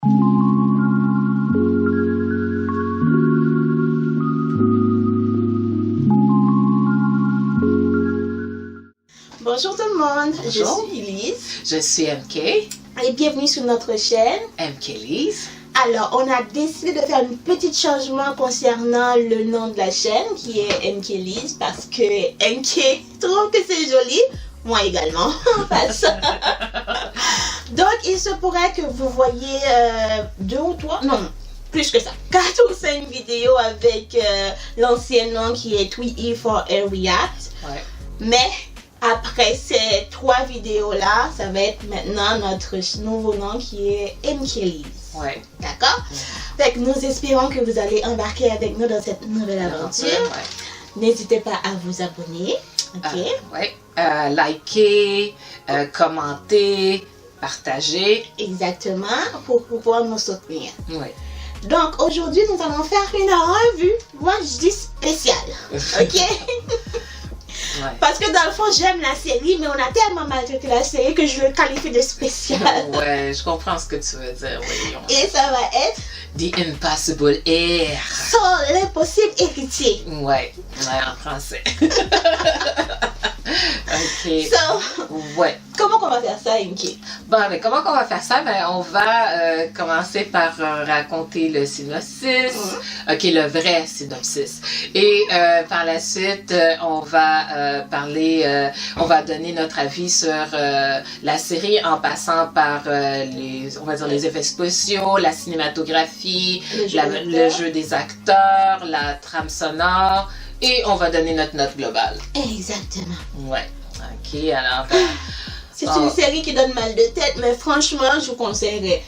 Bonjour tout le monde, Bonjour. Je suis Elise Je suis MK, et bienvenue sur notre chaîne. MK Lise. Alors, on a décidé de faire un petit changement concernant le nom de la chaîne qui est MK Lise parce que MK trouve que c'est joli, moi également en face. Donc, il se pourrait que vous voyez 2 ou 3, non, plus que ça, 4 ou 5 vidéos avec l'ancien nom qui est Tweety for a React. Ouais. Mais après ces 3 vidéos-là, ça va être maintenant notre nouveau nom qui est MK Lise. Ouais. D'accord? Fait que nous espérons que vous allez embarquer avec nous dans cette nouvelle aventure. Ouais. N'hésitez pas à vous abonner. Ok? Ouais. Liker, commenter, partager. Exactement, pour pouvoir nous soutenir. Ouais. Donc aujourd'hui, nous allons faire une revue. Moi, je dis spéciale. Ok? Ouais. Parce que dans le fond, j'aime la série, mais on a tellement maltraité la série que je le qualifie de spéciale. Ouais, je comprends ce que tu veux dire, oui. Et ça va être The Impossible Heir. sur l'impossible héritier. Ouais, en français. Ok. So, Ouais. comment qu'on va faire ça, Inky? Bon, mais comment qu'on va faire ça? Ben, on va commencer par raconter le synopsis, ok, le vrai synopsis. Et par la suite, on va parler, on va donner notre avis sur la série en passant par les, on va dire, les effets spéciaux, la cinématographie, le jeu des acteurs, la trame sonore, et on va donner notre note globale. Exactement. Ouais. Ok, alors. C'est une série qui donne mal de tête, mais franchement, je vous conseillerais.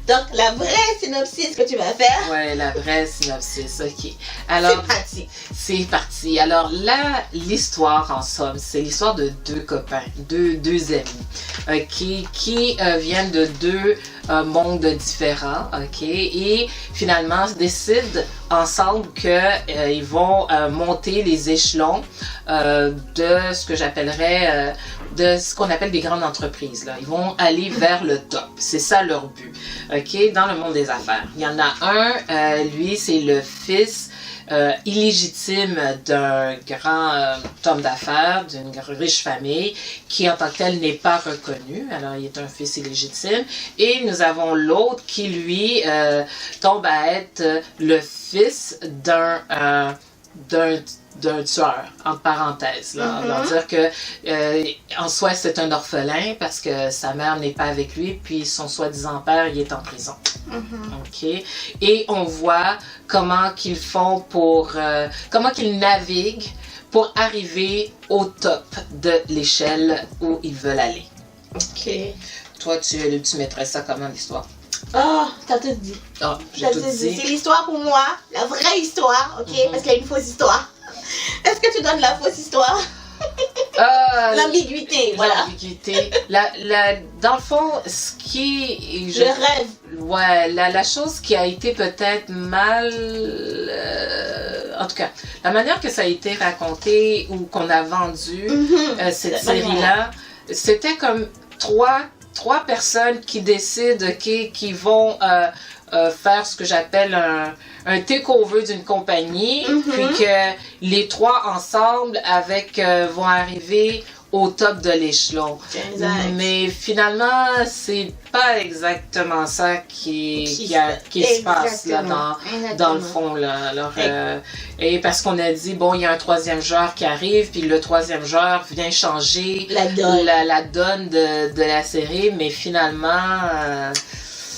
Donc, la vraie synopsis que tu vas faire. Ouais, la vraie synopsis, ok. Alors, c'est parti. C'est parti. Alors là, l'histoire, en somme, c'est l'histoire de 2 copains, deux amis, qui viennent de 2 mondes différents, ok, et finalement décident ensemble qu'ils vont monter les échelons de ce que j'appellerais de ce qu'on appelle des grandes entreprises. Là. Ils vont aller vers le top. C'est ça leur but, ok, dans le monde des affaires. Il y en a un, lui, c'est le fils illégitime d'un grand homme d'affaires, d'une riche famille, qui en tant que tel n'est pas reconnu. Alors, il est un fils illégitime. Et nous avons l'autre qui, lui, tombe à être le fils d'un tueur, entre parenthèses. Là. On va dire que en soi, c'est un orphelin parce que sa mère n'est pas avec lui, puis son soi-disant père, il est en prison. Ok. Et on voit comment qu'ils font pour, comment qu'ils naviguent pour arriver au top de l'échelle où ils veulent aller. Ok. Toi, tu mettrais ça comment l'histoire? Oh, t'as tout dit. Oh, j'ai tout dit. C'est l'histoire pour moi, la vraie histoire, ok? Parce qu'il y a une fausse histoire. Est-ce que tu donnes la fausse histoire? L'ambiguïté, voilà. L'ambiguïté. Dans le fond, ce qui... Je rêve. Ouais, la chose qui a été peut-être mal... en tout cas, la manière que ça a été raconté ou qu'on a vendu cette série-là, c'était comme trois personnes qui décident, qui vont faire ce que j'appelle un takeover d'une compagnie, puis que les 3 ensemble vont arriver au top de l'échelon. Mais finalement, c'est pas exactement ça qui se passe là, dans le fond. Là. Alors, et parce qu'on a dit, bon, il y a un 3e joueur qui arrive, puis le 3e joueur vient changer la donne de la série, mais finalement...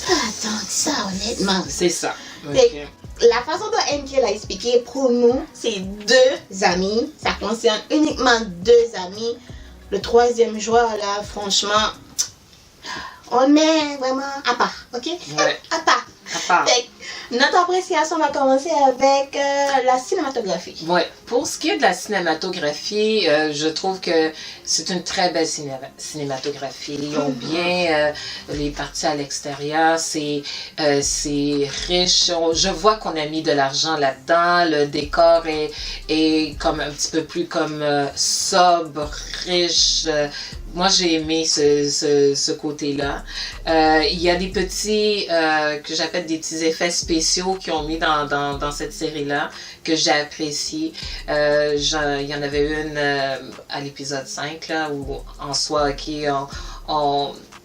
Pas tant que ça, honnêtement. C'est ça. Okay. La façon dont MK l'a expliqué, pour nous, c'est 2 amis. Ça concerne uniquement 2 amis. Le 3e joueur, là, franchement, on est vraiment à part, ok? Ouais. À part. À part. Notre appréciation va commencer avec la cinématographie. Ouais. pour ce qui est de la cinématographie, je trouve que c'est une très belle cinématographie. Ils ont bien les parties à l'extérieur, c'est riche. Je vois qu'on a mis de l'argent là-dedans. Le décor est comme un petit peu plus comme sobre, riche. Moi, j'ai aimé ce côté-là. Il y a des petits, que j'appelle des petits effets spéciaux qu'ils ont mis dans cette série-là, que j'ai apprécié. Il y en avait une à l'épisode 5, là, où en soi,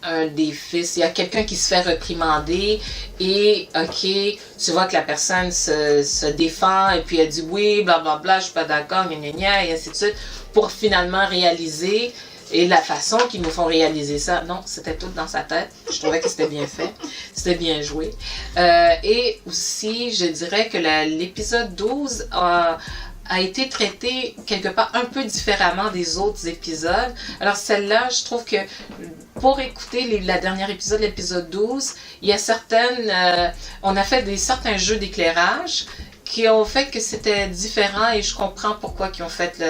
un des fils, il y a quelqu'un qui se fait réprimander et, tu vois que la personne se défend et puis elle dit oui, blablabla, je suis pas d'accord, gna gna gna, et ainsi de suite, pour finalement réaliser. Et la façon qu'ils nous font réaliser ça, non, c'était tout dans sa tête. Je trouvais que c'était bien fait. C'était bien joué. Et aussi, je dirais que l'épisode 12 a été traité quelque part un peu différemment des autres épisodes. Alors celle-là, je trouve que pour écouter la dernière épisode, l'épisode 12, il y a on a fait certains jeux d'éclairage qui ont fait que c'était différent et je comprends pourquoi ils ont fait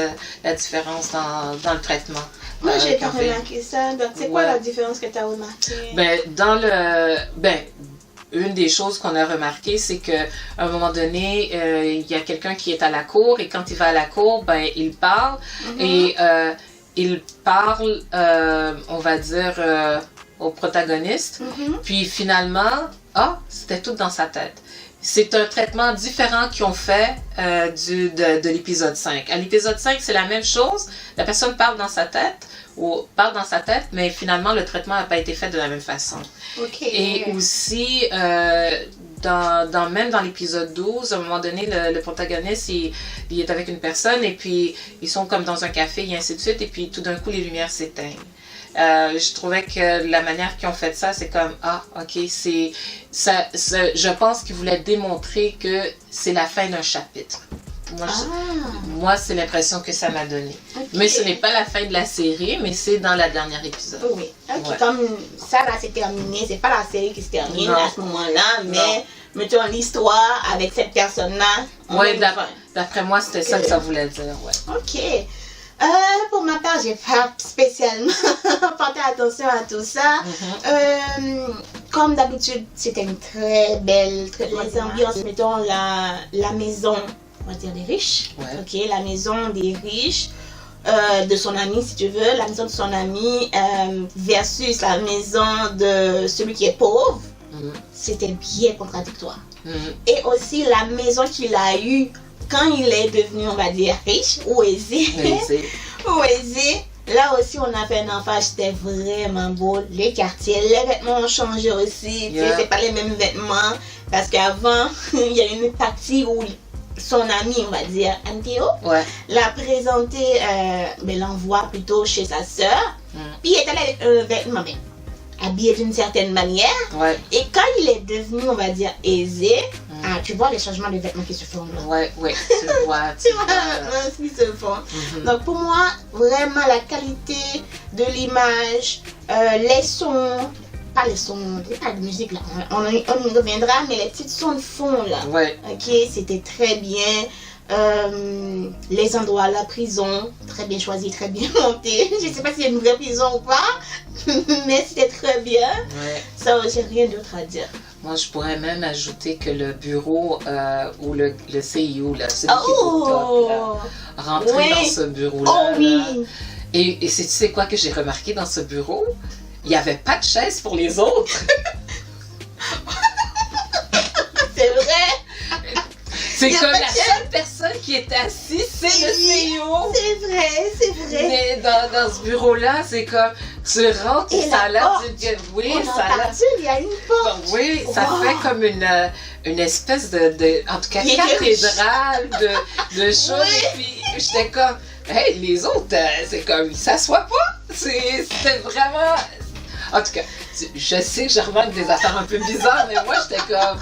la différence dans le traitement. Moi, j'ai pas remarqué ça. Donc, c'est quoi la différence que tu as remarqué? Une des choses qu'on a remarqué, c'est qu'à un moment donné, il y a quelqu'un qui est à la cour et quand il va à la cour, il parle et il parle, on va dire, au protagoniste. Puis finalement, c'était tout dans sa tête. C'est un traitement différent qu'ils ont fait de l'épisode 5. À l'épisode 5, c'est la même chose. La personne parle dans sa tête, mais finalement, le traitement n'a pas été fait de la même façon. Et aussi, même dans l'épisode 12, à un moment donné, le protagoniste, il est avec une personne et puis ils sont comme dans un café et ainsi de suite. Et puis tout d'un coup, les lumières s'éteignent. Je trouvais que la manière qu'ils ont fait ça, c'est comme, je pense qu'ils voulaient démontrer que c'est la fin d'un chapitre. Moi, c'est l'impression que ça m'a donné. Mais ce n'est pas la fin de la série, mais c'est dans la dernière épisode. Oui, comme ça, là, c'est terminé. C'est pas la série qui se termine à ce moment-là, mais mettons l'histoire avec cette personne-là. Oui, d'après moi, c'était ça que ça voulait dire. Ouais. Ok. Pour ma part, j'ai pas spécialement porté attention à tout ça. Comme d'habitude, c'était une très belle ambiance. Mettons la maison, on va dire des riches. La maison des riches, de son ami, si tu veux, la maison de son ami versus la maison de celui qui est pauvre. C'était bien contradictoire. Et aussi la maison qu'il a eue quand il est devenu, on va dire, riche ou aisé, là aussi on a fait un enfant, c'était vraiment beau. Les quartiers, les vêtements ont changé aussi, c'est pas les mêmes vêtements, parce qu'avant, il y a une partie où son ami, on va dire, Anteo, l'a présenté, l'envoi plutôt chez sa sœur, puis il est allé avec un vêtement, habillé d'une certaine manière, et quand il est devenu, on va dire, aisé, tu vois les changements de vêtements qui se font là. Tu vois ce qui se font. Donc pour moi, vraiment la qualité de l'image, les sons, pas de musique là, on y reviendra, mais les petits sons de fond là, c'était très bien. Les endroits, la prison, très bien choisi, très bien monté. Je ne sais pas si c'est une vraie prison ou pas, mais c'était très bien. Ça, j'ai rien d'autre à dire. Moi, je pourrais même ajouter que le bureau ou le CIO, là, celui qui est au top, là, rentrer dans ce bureau-là. Là, et tu sais quoi que j'ai remarqué dans ce bureau? Il n'y avait pas de chaise pour les autres. C'est vrai. C'est comme la seule personne qui est assise, c'est le CEO. C'est vrai. Mais dans ce bureau-là, c'est comme, tu rentres et ça a l'air d'une... Oui, ça a l'air... Il y a une porte. Oui, ça fait comme une espèce de en tout cas, cathédrale de choses. Et puis, j'étais comme, hey, les autres, c'est comme, ils s'assoient pas. C'était vraiment... En tout cas, je sais que je remarque des affaires un peu bizarres, mais moi, j'étais comme...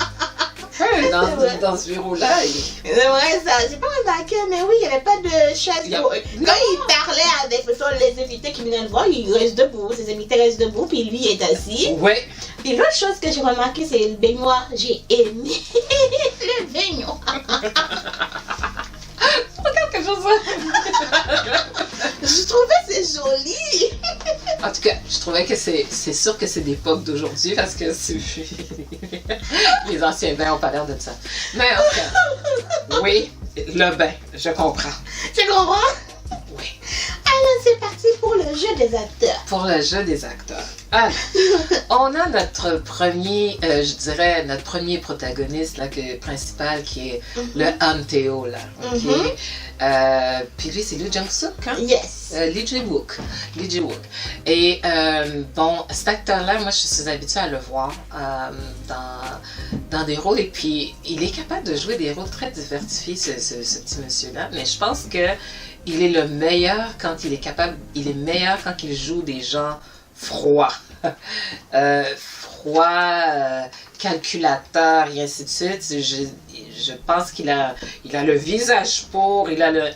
Dans ce bureau-là. C'est vrai ça, j'ai pas remarqué, mais oui, il n'y avait pas de chaise. Quand il parlait avec les invités qui venaient le voir, il reste debout, ses invités restent debout, puis lui est assis. Puis l'autre chose que j'ai remarqué, c'est le baignoire. J'ai aimé le baignoire. Regarde quelque chose Je trouvais que c'est joli. En tout cas, je trouvais que c'est sûr que c'est d'époque d'aujourd'hui parce que les anciens bains n'ont pas l'air de ça. Mais en tout cas, oui, le bain, je comprends. Tu comprends? Oui. Alors, c'est parti pour le jeu des acteurs. Pour le jeu des acteurs. Alors, on a notre premier, je dirais, notre premier protagoniste là, principal qui est le Anteo, là. Okay? Puis lui, c'est Lee Jung-suk, hein? Yes. Lee Ji-wook. Et bon, cet acteur-là, moi, je suis habituée à le voir dans des rôles. Et puis, il est capable de jouer des rôles très diversifiés, ce petit monsieur-là. Mais je pense que il est le meilleur quand il est capable, il est meilleur quand il joue des gens froids. Calculateur et ainsi de suite. Je pense qu'il a le visage pour,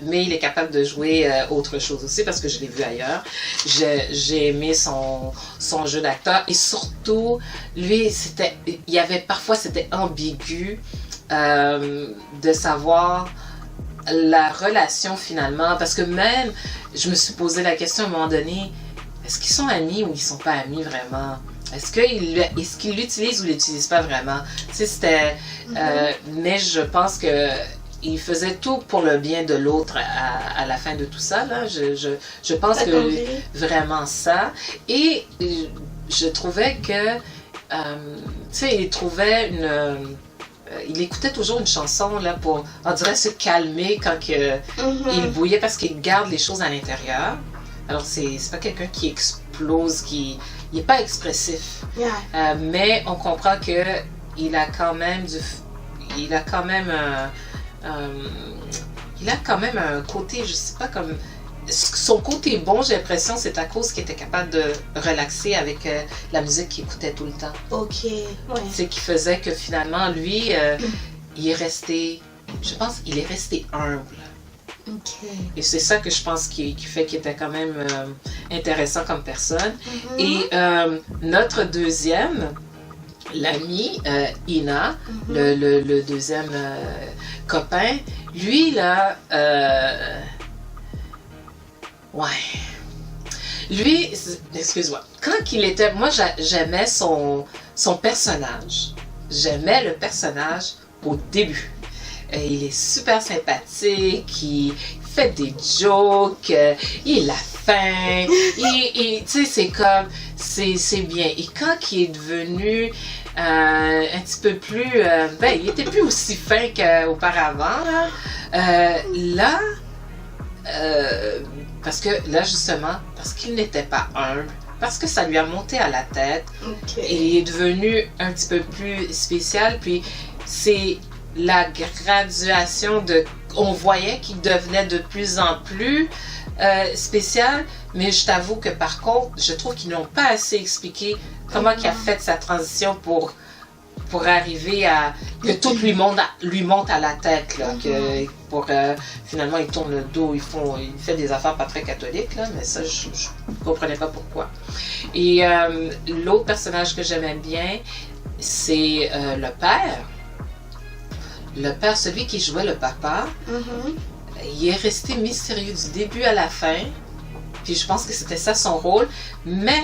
mais il est capable de jouer autre chose aussi parce que je l'ai vu ailleurs. J'ai aimé son jeu d'acteur et surtout, lui, parfois c'était ambigu de savoir la relation finalement, parce que même, je me suis posé la question à un moment donné, est-ce qu'ils sont amis ou ils sont pas amis vraiment? Est-ce qu'il l'utilise ou l'utilise pas vraiment? Tu sais, c'était... mais je pense que il faisait tout pour le bien de l'autre à la fin de tout ça, là. Je pense que vraiment ça. Et je trouvais que... tu sais, il trouvait il écoutait toujours une chanson là, pour, on dirait, se calmer quand il bouillait parce qu'il garde les choses à l'intérieur. Alors, c'est pas quelqu'un qui explose, il n'est pas expressif. Yeah. Mais on comprend qu'il a quand même un côté, je sais pas, comme... Son côté bon, j'ai l'impression, c'est à cause qu'il était capable de relaxer avec la musique qu'il écoutait tout le temps. Ok, ouais. C'est qui faisait que finalement, lui, il est resté humble. Ok. Et c'est ça que je pense qui fait qu'il était quand même intéressant comme personne. Et notre deuxième, l'ami, Ina, le deuxième copain, lui, là... ouais. Lui, excuse-moi, quand il était... Moi, j'aimais son personnage. J'aimais le personnage au début. Il est super sympathique, il fait des jokes, il a faim, tu sais, c'est comme... C'est bien. Et quand il est devenu un petit peu plus... il était plus aussi fin qu'auparavant. Là... parce que là, justement, parce qu'il n'était pas humble, parce que ça lui a monté à la tête, et il est devenu un petit peu plus spécial, puis c'est la graduation de... On voyait qu'il devenait de plus en plus spécial, mais je t'avoue que par contre, je trouve qu'ils n'ont pas assez expliqué comment il a fait sa transition pour arriver à... que tout lui monte à la tête, là, finalement, il tourne le dos, il fait des affaires pas très catholiques, là, mais ça, je ne comprenais pas pourquoi. Et l'autre personnage que j'aimais bien, c'est le père. Le père, celui qui jouait le papa, il est resté mystérieux du début à la fin, puis je pense que c'était ça son rôle, mais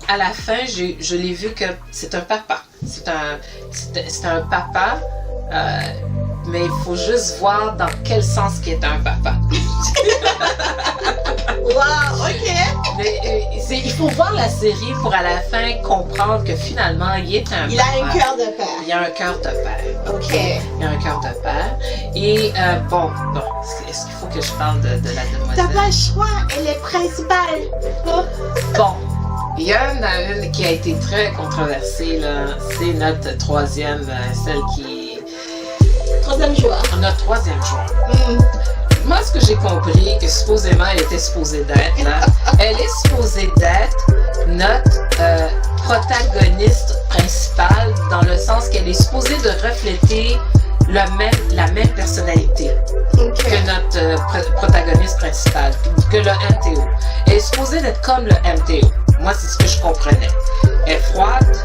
à la fin, je l'ai vu que c'est un papa. C'est un papa, mais il faut juste voir dans quel sens qu'il est un papa. Wow, ok. Mais, il faut voir la série pour à la fin comprendre que finalement, il est un papa. Il a un cœur de père. Il a un cœur de père. Ok. Il a un cœur de père. Et bon, est-ce qu'il faut que je parle de la demoiselle? T'as pas le choix, elle est principale. Bon. Il y en a une qui a été très controversée, là. C'est notre troisième, celle qui... Troisième joueur. Notre troisième joueur. Moi, ce que j'ai compris, que supposément, elle était supposée d'être, là, elle est supposée d'être notre protagoniste principale, dans le sens qu'elle est supposée de refléter la même personnalité que notre protagoniste principal, que le MTO. Elle est supposée d'être comme le MTO. Moi, c'est ce que je comprenais. Elle est froide,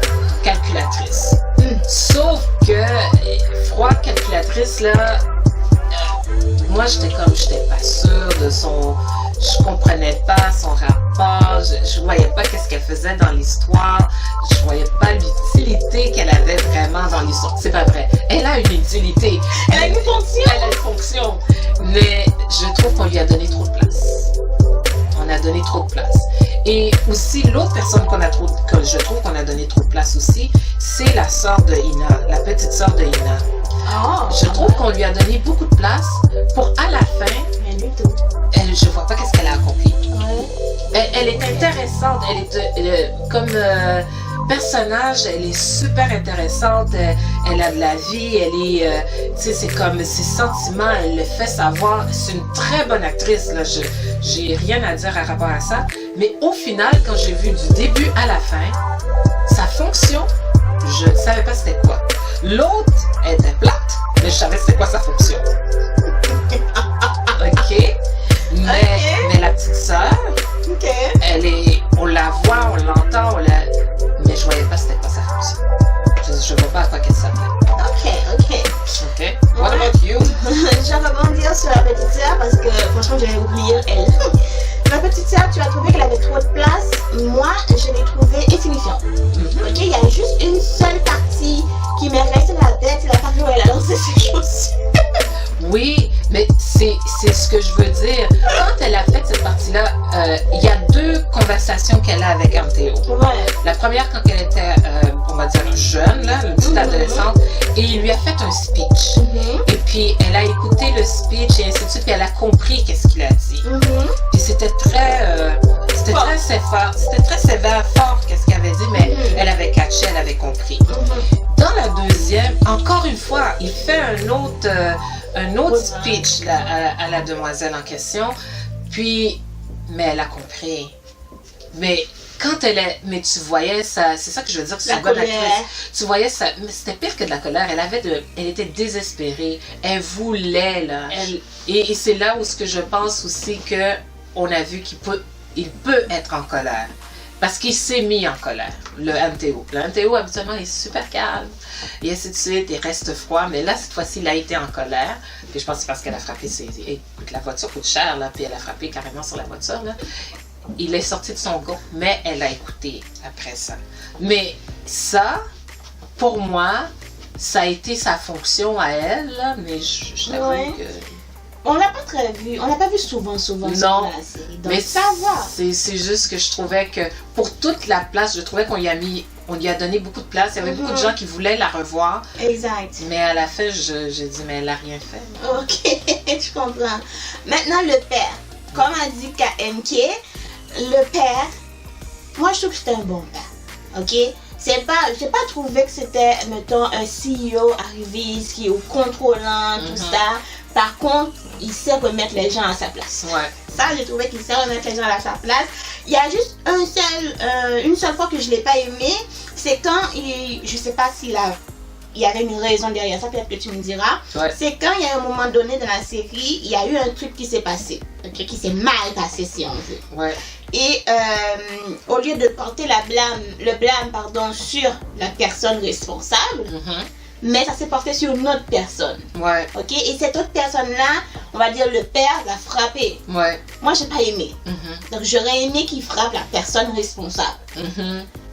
calculatrice. Sauf que, froide, calculatrice, là, moi, j'étais pas sûre de son... Je comprenais pas son rapport, je voyais pas qu'est-ce qu'elle faisait dans l'histoire, je voyais pas l'utilité qu'elle avait vraiment dans l'histoire. C'est pas vrai. Elle a une utilité. Elle a une fonction. Elle a une fonction. Mais je trouve qu'on lui a donné trop de place. On a donné trop de place. Et aussi, l'autre personne que je trouve qu'on a donné trop de place aussi, c'est la sœur de Ina, la petite sœur de Ina. Oh, Je trouve qu'on lui a donné beaucoup de place pour à la fin, rien du tout. je vois pas qu'est-ce qu'elle a accompli. Ouais. Elle est intéressante, comme personnage, elle est super intéressante, elle a de la vie, tu sais, c'est comme ses sentiments, elle le fait savoir, c'est une très bonne actrice, là, j'ai rien à dire à rapport à ça, mais au final, quand j'ai vu du début à la fin, sa fonction, je ne savais pas c'était quoi. L'autre était plate, mais je savais c'était quoi sa fonction. Ok? Mais la petite sœur, on la voit, on l'entend, mais je voyais pas c'était quoi sa fonction. Je vois pas à quoi qu'elle s'appelait. Ok. What about you? Je vais rebondir sur la petite sœur parce que franchement j'avais oublié elle. Ma petite sœur, tu as trouvé qu'elle avait trop de place. Moi, je l'ai trouvée insignifiante. Ok, il y a juste une seule partie qui m'est restée dans la tête, c'est la partie où elle a lancé ses chaussures. Oui, mais c'est ce que je veux dire. Quand elle a fait cette partie-là, il y a deux conversations qu'elle a avec Anteo. Ouais. La première, quand elle était, on va dire, jeune, là, une petite adolescente, et il lui a fait un speech. Et puis, elle a écouté le speech et ainsi de suite, puis elle a compris qu'est-ce qu'il a dit. Puis c'était très sévère, fort, qu'est-ce qu'il avait dit, mais elle avait catché, elle avait compris. Dans la deuxième, encore une fois, il fait un autre speech là, à la demoiselle en question, puis, mais elle a compris. Mais quand mais tu voyais ça, c'est ça que je veux dire, c'est une bonne actrice. Tu voyais ça, mais c'était pire que de la colère. Elle était désespérée. Elle voulait là. Et c'est là où ce que je pense aussi que on a vu il peut être en colère. Parce qu'il s'est mis en colère, le Anteo. Le Anteo, habituellement, est super calme. Et ainsi de suite, il reste froid. Mais là, cette fois-ci, il a été en colère. Puis je pense que c'est parce qu'elle a frappé écoute, la voiture coûte cher, là. Puis elle a frappé carrément sur la voiture, là. Il est sorti de son gant, mais elle a écouté après ça. Mais ça, pour moi, ça a été sa fonction à elle, là. Mais je t'avoue que... On l'a pas très vu, on l'a pas vu souvent non, sur la série. Donc mais ça va. C'est juste que je trouvais que pour toute la place, je trouvais qu'on lui a donné beaucoup de place. Il y avait beaucoup de gens qui voulaient la revoir. Exact. Mais à la fin, j'ai dit, mais elle n'a rien fait. Ok, je comprends. Maintenant, le père. Comme a dit KMK, le père, moi je trouve que c'était un bon père. Ok? J'ai pas trouvé que c'était, mettons, un CEO arriviste qui est contrôlant, tout ça. Par contre, il sait remettre les gens à sa place. Ouais. Ça, j'ai trouvé qu'il sait remettre les gens à sa place. Il y a juste une seule fois que je ne l'ai pas aimé, c'est quand je sais pas s'il y avait une raison derrière ça, peut-être que tu me diras. Ouais. C'est quand il y a un moment donné dans la série, il y a eu un truc qui s'est passé. Un truc qui s'est mal passé, si on veut. Ouais. Et au lieu de porter le blâme sur la personne responsable, mais ça s'est porté sur une autre personne. Ouais. Ok? Et cette autre personne-là, on va dire le père, l'a frappé. Ouais. Moi, j'ai pas aimé. Donc, j'aurais aimé qu'il frappe la personne responsable.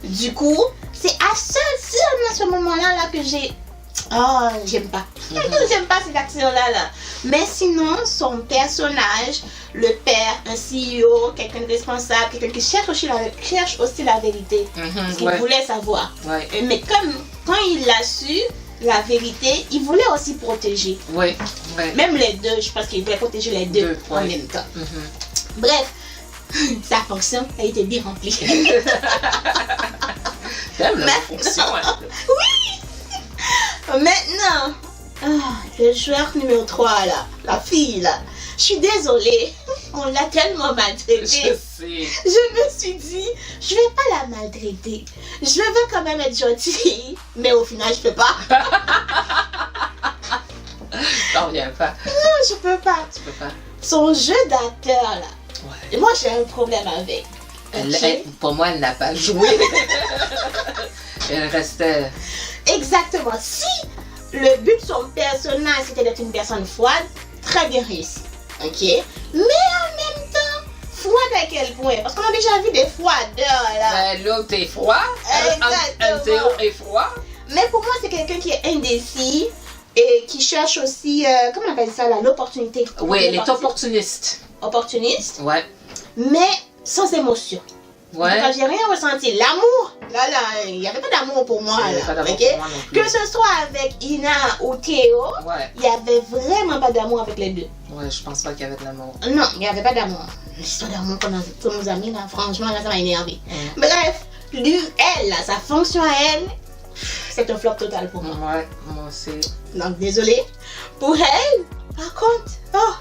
Du coup, c'est à ce moment-là là, que j'ai... Oh, j'aime pas. J'aime pas cette action-là. Là. Mais sinon, son personnage, le père, un CEO, quelqu'un de responsable, quelqu'un qui cherche aussi la vérité. Parce qu'il voulait savoir. Ouais. Mais quand il l'a su, la vérité, il voulait aussi protéger. Ouais. Ouais. Même les deux, je pense qu'il voulait protéger les deux en même temps. Bref, sa fonction a été bien remplie. T'aimes la fonction, hein? Oui! Maintenant, le joueur numéro 3 là, la fille là, je suis désolée, on l'a tellement maltraitée. Je sais. Je me suis dit, je vais pas la maltraiter. Je veux quand même être gentille, mais au final je peux pas. T'en reviens pas. Non, je peux pas. Tu peux pas. Son jeu d'acteur là, Ouais. moi j'ai un problème avec. Pour moi, elle n'a pas joué. Elle restait... Exactement. Si le but de son personnage c'était d'être une personne froide, très bien réussi. Ok? Mais en même temps, froide à quel point? Parce qu'on a déjà vu des froideurs là. L'autre est froid. Un Théo est froid. Mais pour moi, c'est quelqu'un qui est indécis et qui cherche aussi, comment on appelle ça là, l'opportunité. Oui, elle est opportuniste. Opportuniste, Ouais. mais sans émotion. Ouais. Quand j'ai rien ressenti, l'amour, là, il n'y avait pas d'amour pour moi. Il y avait pas Là, d'amour ok? pour moi non plus. Que ce soit avec Ina ou Théo, Ouais. il n'y avait vraiment pas d'amour avec les deux. Ouais, je pense pas qu'il y avait de l'amour. Non, il n'y avait pas d'amour. L'histoire d'amour qu'on nous a mis là, franchement, là, ça m'a énervé. Bref, lui, elle, là, sa fonction à elle, c'est un flop total pour moi. Ouais, moi aussi. Donc, désolée. Pour elle, par contre, oh,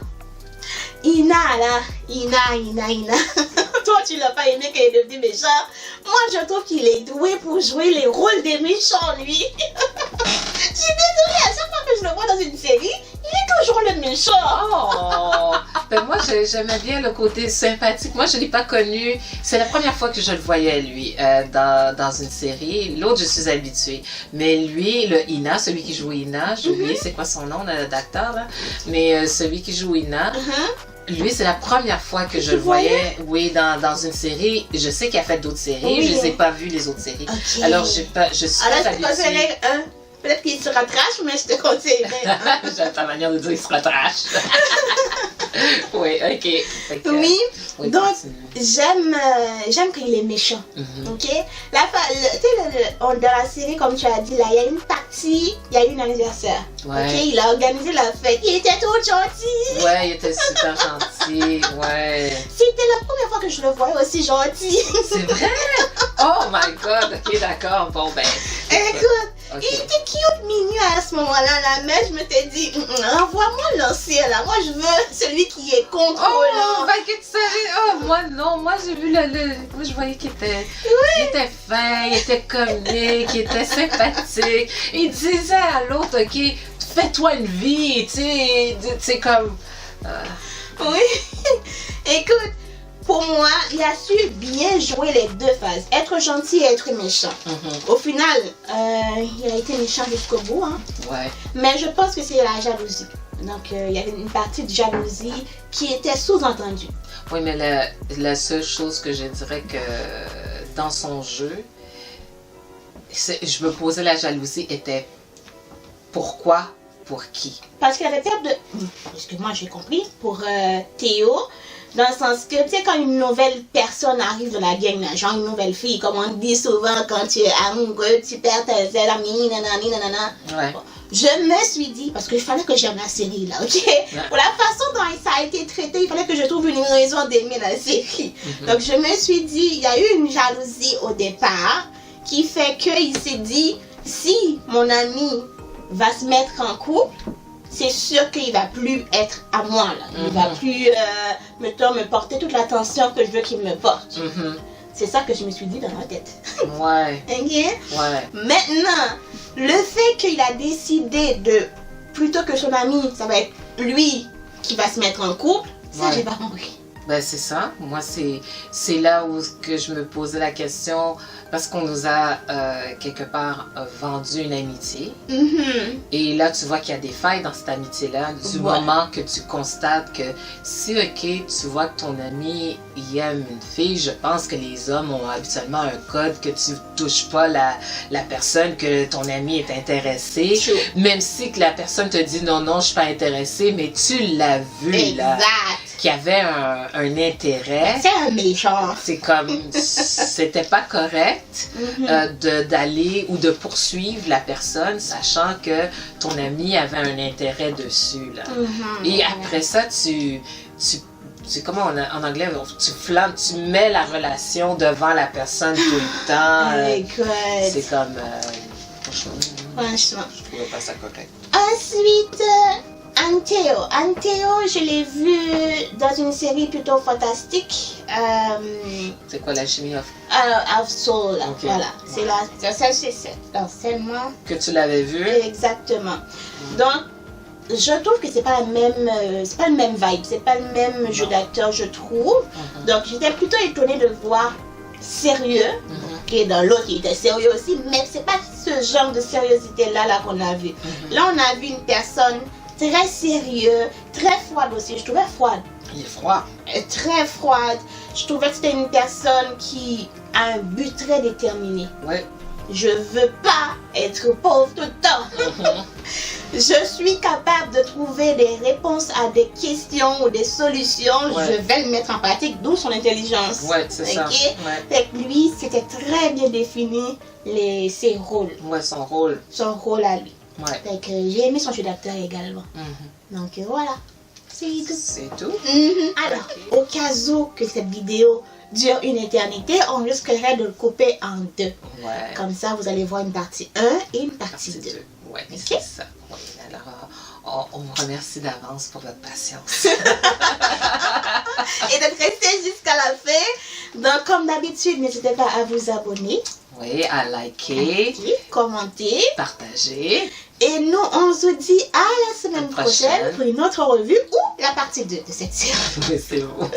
Ina, là, Ina. Toi, tu l'as pas aimé quand il est devenu méchant. Moi, je trouve qu'il est doué pour jouer les rôles des méchants, lui. Je suis désolée, à chaque fois que je le vois dans une série, il est toujours le méchant. Oh! Ben moi, j'aimais bien le côté sympathique. Moi, je ne l'ai pas connu. C'est la première fois que je le voyais, lui, dans une série. L'autre, je suis habituée. Mais lui, le Ina, celui qui joue Ina, j'ai oublié c'est quoi son nom d'acteur, là. Mais celui qui joue Ina, lui, c'est la première fois que je le voyais, oui, dans une série. Je sais qu'il a fait d'autres séries, Oui. je ne les ai pas vues, les autres séries. Okay. Alors, je suis pas habituée. Peut-être qu'il sera trash, mais je te conseillerais. J'ai ta manière de dire qu'il sera trash. Oui, ok. Fait que, Oui, donc continue. j'aime quand il est méchant. Ok? Dans la série, comme tu as dit, là, il y a une partie, il y a eu un anniversaire. Ouais. Ok? Il a organisé la fête. Il était trop gentil. Ouais, il était super gentil. Ouais. C'était la première fois que je le voyais aussi gentil. C'est vrai? Oh my god. Ok, d'accord. Bon, ben. Écoute, Ok. il était cute, mignon à ce moment-là, là, mais je m'étais dit, envoie-moi l'ancien, là. Moi, je veux celui qui est contrôlant. Oh, ben que tu savais. Oh, moi, non. Moi, j'ai vu moi, je voyais qu'il était. Il était fin, il était comique, il était sympathique. Il disait à l'autre, ok, fais-toi une vie, tu sais, comme. Oui. Écoute, pour moi, il a su bien jouer les deux phases. Être gentil et être méchant. Au final, il a été méchant jusqu'au bout. Hein. Ouais. Mais je pense que c'est la jalousie. Donc, il y avait une partie de jalousie qui était sous-entendue. Oui, mais la seule chose que je dirais que dans son jeu, je me posais la jalousie était pourquoi, pour qui? Parce qu'il avait peur de... Parce que moi, j'ai compris, pour Théo, dans le sens que, tu sais, quand une nouvelle personne arrive de la gang, là, genre une nouvelle fille, comme on dit souvent quand tu es amoureux, tu perds tes amis, nanana. Ouais. Je me suis dit, parce qu'il fallait que j'aime la série, là, ok? Ouais. Pour la façon dont ça a été traité, il fallait que je trouve une raison d'aimer la série. Donc, je me suis dit, il y a eu une jalousie au départ qui fait qu'il s'est dit, si mon ami va se mettre en couple, c'est sûr qu'il va plus être à moi, là. Il va plus, me porter toute l'attention que je veux qu'il me porte. C'est ça que je me suis dit dans ma tête. Ouais. Ok? Ouais. Maintenant, le fait qu'il a décidé de, plutôt que son ami, ça va être lui qui va se mettre en couple, ça, j'ai pas compris. Ben c'est ça. Moi, c'est là où que je me posais la question parce qu'on nous a quelque part vendu une amitié. Et là, tu vois qu'il y a des failles dans cette amitié-là du moment que tu constates que si, ok, tu vois que ton ami il aime une fille, je pense que les hommes ont habituellement un code que tu touches pas la personne que ton ami est intéressé. Sure. Même si que la personne te dit non, je suis pas intéressée, mais tu l'as vu là. Qu'il y avait un intérêt. C'est un méchant. C'est comme, c'était pas correct d'aller ou de poursuivre la personne, sachant que ton ami avait un intérêt dessus. Là. Et après ça, tu comment en anglais, tu mets la relation devant la personne tout le temps. C'est comme, franchement. Je trouvais pas ça correct. Ensuite, Anteo, je l'ai vu dans une série plutôt fantastique. C'est quoi, l'alchimie of Soul, okay. Voilà. C'est seulement que tu l'avais vu. Exactement. Donc, je trouve que c'est pas le même vibe, c'est pas le même jeu d'acteur, je trouve. Donc, j'étais plutôt étonnée de le voir sérieux. Et dans l'autre, il était sérieux aussi, mais c'est pas ce genre de sérieuxité là qu'on a vu. Là, on a vu une personne très sérieux, très froide aussi. Je trouvais froide. Il est froid. Très froide. Je trouvais que c'était une personne qui a un but très déterminé. Ouais. Je veux pas être pauvre tout le temps. Je suis capable de trouver des réponses à des questions ou des solutions. Ouais. Je vais le mettre en pratique, d'où son intelligence. Ouais, c'est ça. Ouais. Fait que lui, c'était très bien défini ses rôles. Ouais, son rôle. Son rôle à lui. Ouais. Fait que j'ai aimé son jeu d'acteur également. Donc voilà. C'est tout. C'est tout. Alors, au cas où que cette vidéo dure une éternité, on risquerait de le couper en deux. Ouais. Comme ça, vous allez voir une partie 1 et une partie 2. Ouais, Ok. c'est ça. Oui, alors, on vous remercie d'avance pour votre patience. Et d'être resté jusqu'à la fin. Donc, comme d'habitude, n'hésitez pas à vous abonner. Oui, à liker, Commenter. partager. Et nous, on se dit à la semaine Prochaine. prochaine pour une autre revue ou la partie 2 de cette série. Oui, c'est bon.